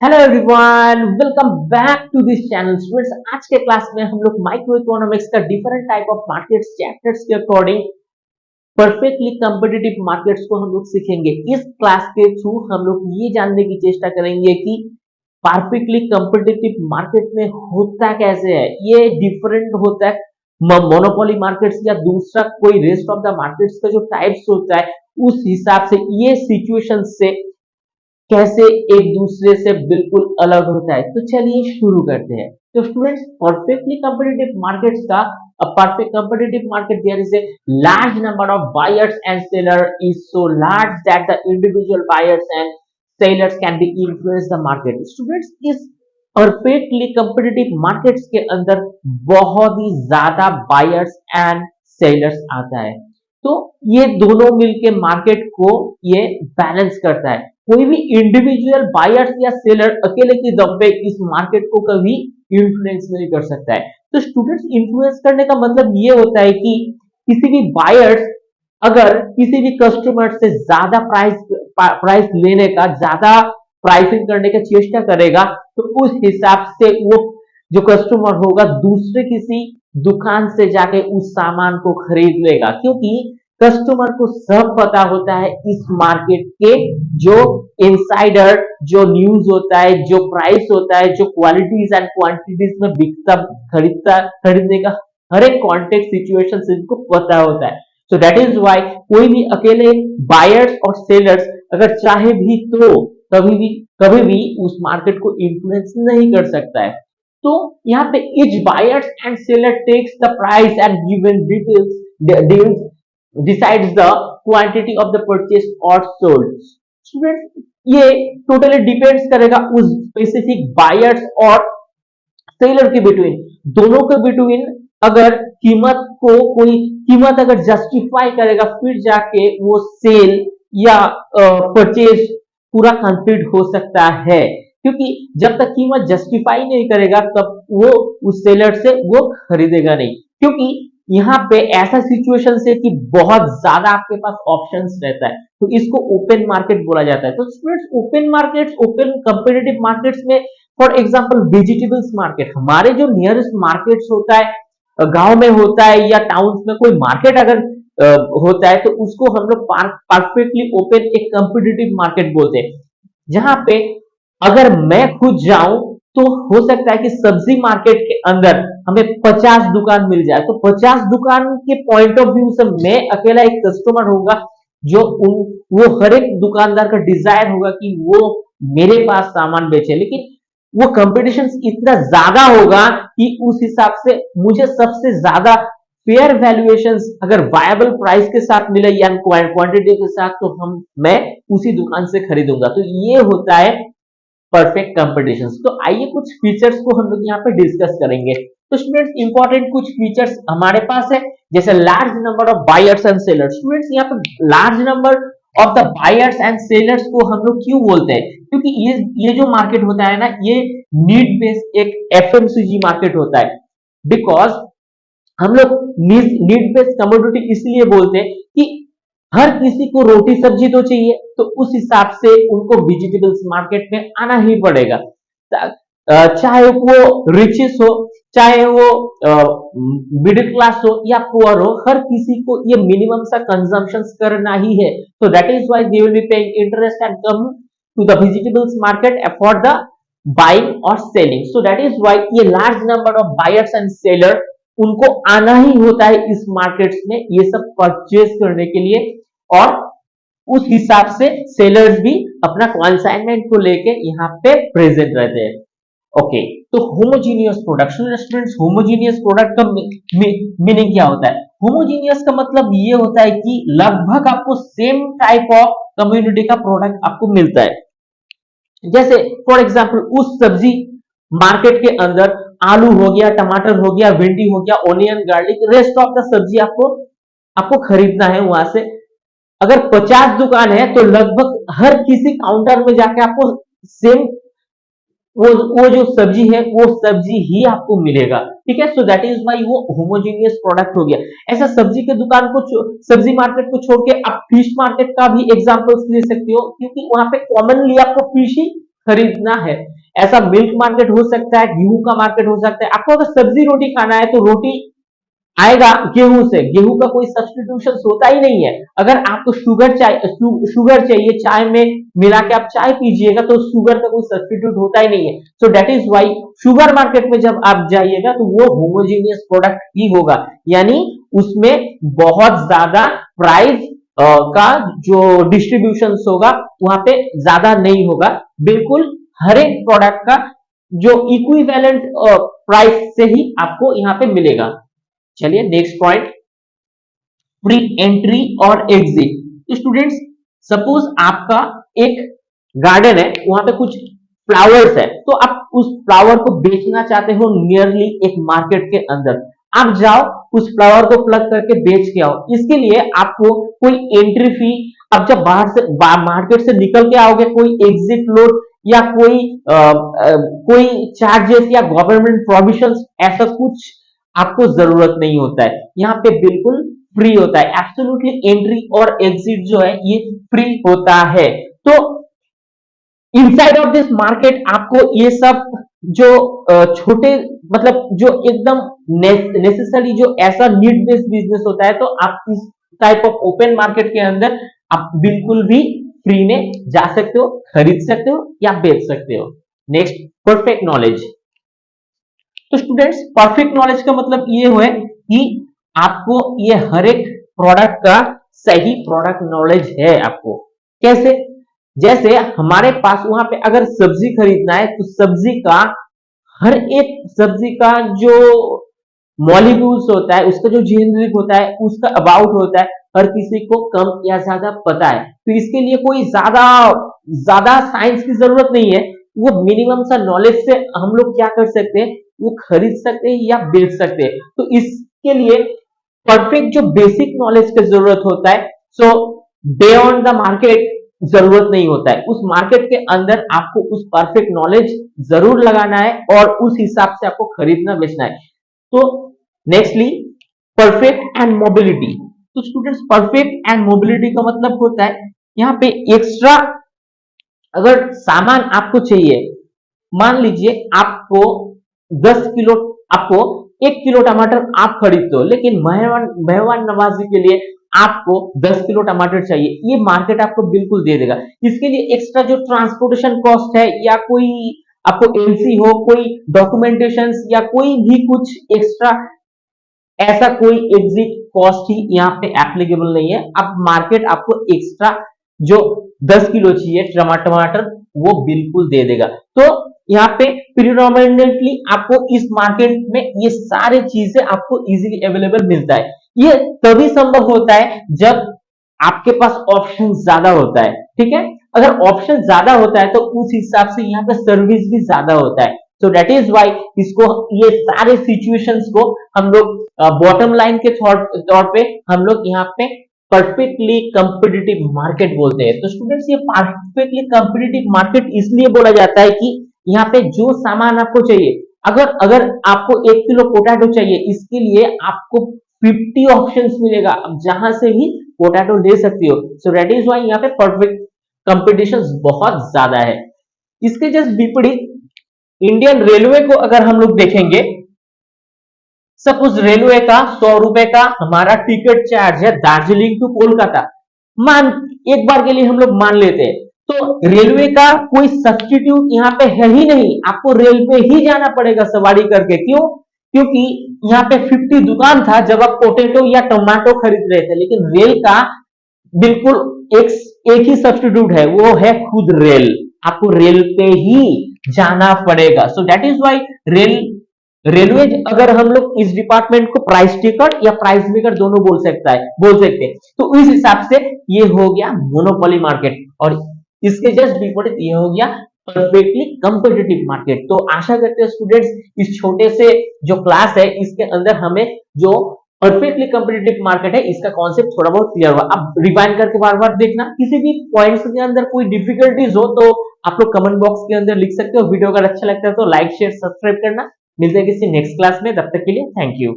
Hello everyone, welcome back to this channel students. आज के class में हम लोग माइक्रो इकोनॉमिक्स का different type of markets chapters के अकॉर्डिंग परफेक्टली कंपिटिटिव मार्केट्स को हम लोग सीखेंगे। इस क्लास के थ्रू हम लोग ये जानने की चेष्टा करेंगे कि परफेक्टली कंपिटिटिव मार्केट में होता कैसे है। ये डिफरेंट होता है मोनोपोली मार्केट्स या दूसरा कोई रेस्ट ऑफ द मार्केट्स का जो टाइप्स होता है, उस हिसाब से ये सिचुएशन से कैसे एक दूसरे से बिल्कुल अलग होता है। तो चलिए शुरू करते हैं। तो स्टूडेंट्स, परफेक्टली कंपिटिटिव मार्केट्स का perfect competitive market there is a large number of buyers and seller is so large that the individual buyers and sellers can be influence the market. Students, इस perfectly competitive markets के अंदर बहुत ही ज्यादा buyers and sellers आता है। तो ये दोनों मिलके मार्केट को ये बैलेंस करता है। कोई भी इंडिविजुअल बायर्स या सेलर अकेले के दम पे इस मार्केट को कभी इन्फ्लुएंस नहीं कर सकता है। तो स्टूडेंट्स, इन्फ्लुएंस करने का मतलब ये होता है कि किसी भी बायर्स अगर किसी भी कस्टमर से ज्यादा प्राइस लेने का, ज्यादा प्राइसिंग करने का चेष्टा करेगा, तो उस हिसाब से वो जो कस्टमर होगा दूसरे किसी दुकान से जाके उस सामान को खरीद लेगा, क्योंकि कस्टमर को सब पता होता है इस मार्केट के जो इनसाइडर जो न्यूज होता है, जो प्राइस होता है, जो क्वालिटीज एंड क्वांटिटीज में बिकता खरीदने का हर एक कॉन्टेक्स्ट सिचुएशन से इनको पता होता है। सो दैट इज वाई कोई भी अकेले बायर्स और सेलर्स अगर चाहे भी तो कभी भी उस मार्केट को इन्फ्लुएंस नहीं कर सकता है। तो यहाँ पे each buyers and seller takes the price and given deals decides the quantity of the purchased or sold. Student, ये टोटली डिपेंड्स करेगा उस स्पेसिफिक बायर्स और सेलर के बिटवीन, दोनों के बिटवीन। अगर कीमत अगर जस्टिफाई करेगा, फिर जाके वो सेल या परचेज पूरा कंप्लीट हो सकता है। क्योंकि जब तक कीमत जस्टिफाई नहीं करेगा तब वो उस सेलर से वो खरीदेगा नहीं। क्योंकि यहाँ पे ऐसा सिचुएशन से कि बहुत ज्यादा आपके पास ऑप्शंस रहता है, तो इसको ओपन मार्केट बोला जाता है। तो स्टूडेंट्स, ओपन कंपेटिटिव मार्केट्स में फॉर एग्जांपल वेजिटेबल्स मार्केट, हमारे जो नियरेस्ट मार्केट्स होता है, गांव में होता है या टाउन में कोई मार्केट अगर होता है, तो उसको हम लोग परफेक्टली ओपन एक कंपिटिटिव मार्केट बोलते हैं। जहां पे अगर मैं खुद जाऊं तो हो सकता है कि सब्जी मार्केट के अंदर हमें 50 दुकान मिल जाए, तो 50 दुकान के पॉइंट ऑफ व्यू से मैं अकेला एक कस्टमर होगा, जो वो हर एक दुकानदार का डिजायर होगा कि वो मेरे पास सामान बेचे। लेकिन वो कंपटीशन इतना ज्यादा होगा कि उस हिसाब से मुझे सबसे ज्यादा फेयर वैल्यूएशंस अगर वायबल प्राइस के साथ मिले या क्वांटिटी के साथ, तो मैं उसी दुकान से खरीदूंगा। तो ये होता है परफेक्ट कंपटीशन। तो आइए कुछ फीचर्स को हम लोग यहाँ पे डिस्कस करेंगे। तो स्टूडेंट्स, इंपॉर्टेंट कुछ फीचर्स हमारे पास है, जैसे large number of buyers and sellers. Students, यहाँ पे large number of the buyers and sellers को हम लोग क्यों बोलते हैं? क्योंकि ये जो मार्केट होता है ना, ये नीड बेस्ड एक एफएमसीजी मार्केट होता है। बिकॉज हम लोग नीड बेस्ड कमोडिटी इसलिए बोलते हैं कि हर किसी को रोटी सब्जी तो चाहिए, तो उस हिसाब से उनको वेजिटेबल्स मार्केट में आना ही पड़ेगा। चाहे वो रिचेस हो, चाहे वो मिडिल क्लास हो या पुअर हो, हर किसी को ये मिनिमम सा कंजम्पशन करना ही है। तो that is why they will be paying interest and come to the vegetables market for the buying और selling. So that is why ये large number of buyers and seller उनको आना ही होता है इस मार्केट्स में ये सब परचेज करने के लिए, और उस हिसाब से सेलर्स भी अपना कंसाइनमेंट को लेके यहाँ पे प्रेजेंट रहते हैं। ओके, तो homogeneous product. Students, homogeneous product का मीनिंग क्या होता है? होमोजीनियस का मतलब ये होता है कि लगभग आपको सेम टाइप ऑफ कम्युनिटी का प्रोडक्ट आपको मिलता है। जैसे फॉर एग्जांपल उस सब्जी मार्केट के अंदर आलू हो गया, टमाटर हो गया, भिंडी हो गया, onion, garlic, rest of the सब्जी आपको खरीदना है वहां से। अगर 50 दुकान है तो लगभग हर किसी काउंटर में जाके आपको सेम वो जो सब्जी है वो सब्जी ही आपको मिलेगा। ठीक है, सो दैट इज वाई वो होमोजेनियस प्रोडक्ट हो गया। ऐसा सब्जी के दुकान को सब्जी मार्केट को छोड़ के आप फिश मार्केट का भी एग्जांपल्स ले सकते हो, क्योंकि वहां पे कॉमनली आपको फिश ही खरीदना है। ऐसा मिल्क मार्केट हो सकता है, गेहूं का मार्केट हो सकता है। आपको अगर सब्जी रोटी खाना है तो रोटी आएगा गेहूं से, गेहूं का कोई सब्स्टिट्यूशन होता ही नहीं है। अगर आपको शुगर चाहिए चाय में मिला के आप चाय पीजिएगा तो शुगर का कोई सब्स्टिट्यूट होता ही नहीं है। So that is why sugar market में जब आप जाइएगा तो वो होमोजीनियस प्रोडक्ट ही होगा, यानी उसमें बहुत ज्यादा प्राइस का जो डिस्ट्रीब्यूशन होगा वहां पे ज्यादा नहीं होगा। बिल्कुल हर एक प्रोडक्ट का जो इक्विवेलेंट प्राइस से ही आपको यहाँ पे मिलेगा। चलिए नेक्स्ट पॉइंट, प्री एंट्री और एग्जिट। स्टूडेंट्स सपोज आपका एक गार्डन है, वहां पे कुछ फ्लावर्स है, तो आप उस फ्लावर को बेचना चाहते हो नियरली एक मार्केट के अंदर। आप जाओ उस फ्लावर को प्लग करके बेच के आओ। इसके लिए आपको कोई एंट्री फी, अब जब बाहर से मार्केट से निकल के आओगे कोई एग्जिट लोड या कोई चार्जेस या गवर्नमेंट प्रोविजंस ऐसा कुछ आपको जरूरत नहीं होता है। यहाँ पे बिल्कुल फ्री होता है, एब्सोल्युटली एंट्री और एग्जिट जो है ये फ्री होता है। तो इनसाइड ऑफ दिस मार्केट आपको ये सब जो छोटे मतलब जो एकदम नेसेसरी जो ऐसा नीड बेस्ड बिजनेस होता है, तो आप इस टाइप ऑफ ओपन मार्केट के अंदर आप बिल्कुल भी फ्री में जा सकते हो, खरीद सकते हो या बेच सकते हो। Next, perfect knowledge. तो स्टूडेंट्स परफेक्ट नॉलेज का मतलब ये है कि आपको ये हर एक प्रोडक्ट का सही प्रोडक्ट नॉलेज है आपको। कैसे? जैसे हमारे पास वहां पे अगर सब्जी खरीदना है तो सब्जी का हर एक सब्जी का जो मॉलिक्यूल्स होता है, उसका जो जेनेरिक होता है, उसका अबाउट होता है, हर किसी को कम या ज्यादा पता है। तो इसके लिए कोई ज्यादा ज्यादा साइंस की जरूरत नहीं है। वो मिनिमम सा नॉलेज से हम लोग क्या कर सकते हैं, वो खरीद सकते हैं या बेच सकते हैं। तो इसके लिए परफेक्ट जो बेसिक नॉलेज की जरूरत होता है, सो बियॉन्ड द मार्केट जरूरत नहीं होता है। उस मार्केट के अंदर आपको उस परफेक्ट नॉलेज जरूर लगाना है और उस हिसाब से आपको खरीदना बेचना है। तो नेक्स्टली, परफेक्ट एंड मोबिलिटी। तो स्टूडेंट्स परफेक्ट एंड मोबिलिटी का मतलब होता है यहाँ पे एक्स्ट्रा अगर सामान आपको चाहिए, मान लीजिए आपको 10 किलो, आपको 1 किलो टमाटर आप खरीदते हो, लेकिन मेहमान नवाजी के लिए आपको 10 किलो टमाटर चाहिए, ये मार्केट आपको बिल्कुल दे देगा। इसके लिए एक्स्ट्रा जो ट्रांसपोर्टेशन कॉस्ट है या कोई आपको एलसी हो, कोई डॉक्यूमेंटेशन या कोई भी कुछ एक्स्ट्रा ऐसा कोई एग्जिट कॉस्ट ही यहाँ पे एप्लीकेबल नहीं है। अब मार्केट आपको एक्स्ट्रा जो 10 किलो चाहिए टमाटर वो बिल्कुल दे देगा। तो यहाँ पे प्रीडोमिनेटली आपको इस मार्केट में ये सारे चीजें आपको इजीली अवेलेबल मिलता है। ये तभी संभव होता है जब आपके पास ऑप्शन ज्यादा होता है। ठीक है, अगर ऑप्शन ज्यादा होता है तो उस हिसाब से यहाँ पे सर्विस भी ज्यादा होता है। सो दैट इज वाई इसको ये सारे सिचुएशंस को हम लोग बॉटम लाइन के तौर पे हम लोग यहाँ पे परफेक्टली कंपिटिटिव मार्केट बोलते हैं। तो स्टूडेंट्स ये परफेक्टली कंपिटिटिव मार्केट इसलिए बोला जाता है कि यहाँ पे जो सामान आपको चाहिए, अगर अगर आपको 1 किलो पोटैटो चाहिए, इसके लिए आपको 50 ऑप्शंस मिलेगा, अब जहां से भी पोटैटो ले सकते हो। सो दैट इज वाई यहाँ पे परफेक्ट कंपटीशन बहुत ज्यादा है। इसके जस्ट विपरीत इंडियन रेलवे को अगर हम लोग देखेंगे, सपोज रेलवे का 100 रुपए का हमारा टिकट चार्ज है दार्जिलिंग टू कोलकाता, मान एक बार के लिए हम लोग मान लेते हैं, तो रेलवे का कोई सब्स्टिट्यूट यहाँ पे है ही नहीं, आपको रेल पे ही जाना पड़ेगा सवारी करके। क्यों? क्योंकि यहाँ पे 50 दुकान था जब आप पोटैटो या टमाटो खरीद रहे थे, लेकिन रेल का बिल्कुल एक ही सब्स्टिट्यूट है, वो है खुद रेल। आपको रेल पे ही जाना पड़ेगा। So that is why railway अगर हम लोग इस डिपार्टमेंट को प्राइस टिकट या प्राइस मेकर दोनों बोल सकते हैं। तो इस हिसाब से ये हो गया मोनोपोली मार्केट और इसके जस्ट विपरीत ये हो गया परफेक्टली कंपिटिटिव मार्केट। तो आशा करते हैं स्टूडेंट्स इस छोटे से जो क्लास है इसके अंदर हमें जो परफेक्टली कंपिटिटिव मार्केट है इसका कॉन्सेप्ट थोड़ा बहुत क्लियर हुआ। अब रिवाइंड करके बार बार देखना, किसी भी पॉइंट्स के अंदर कोई डिफिकल्टीज हो तो आप लोग कमेंट बॉक्स के अंदर लिख सकते हो। वीडियो अगर अच्छा लगता है तो लाइक शेयर सब्सक्राइब करना। मिलते हैं किसी नेक्स्ट क्लास में, तब तक के लिए थैंक यू।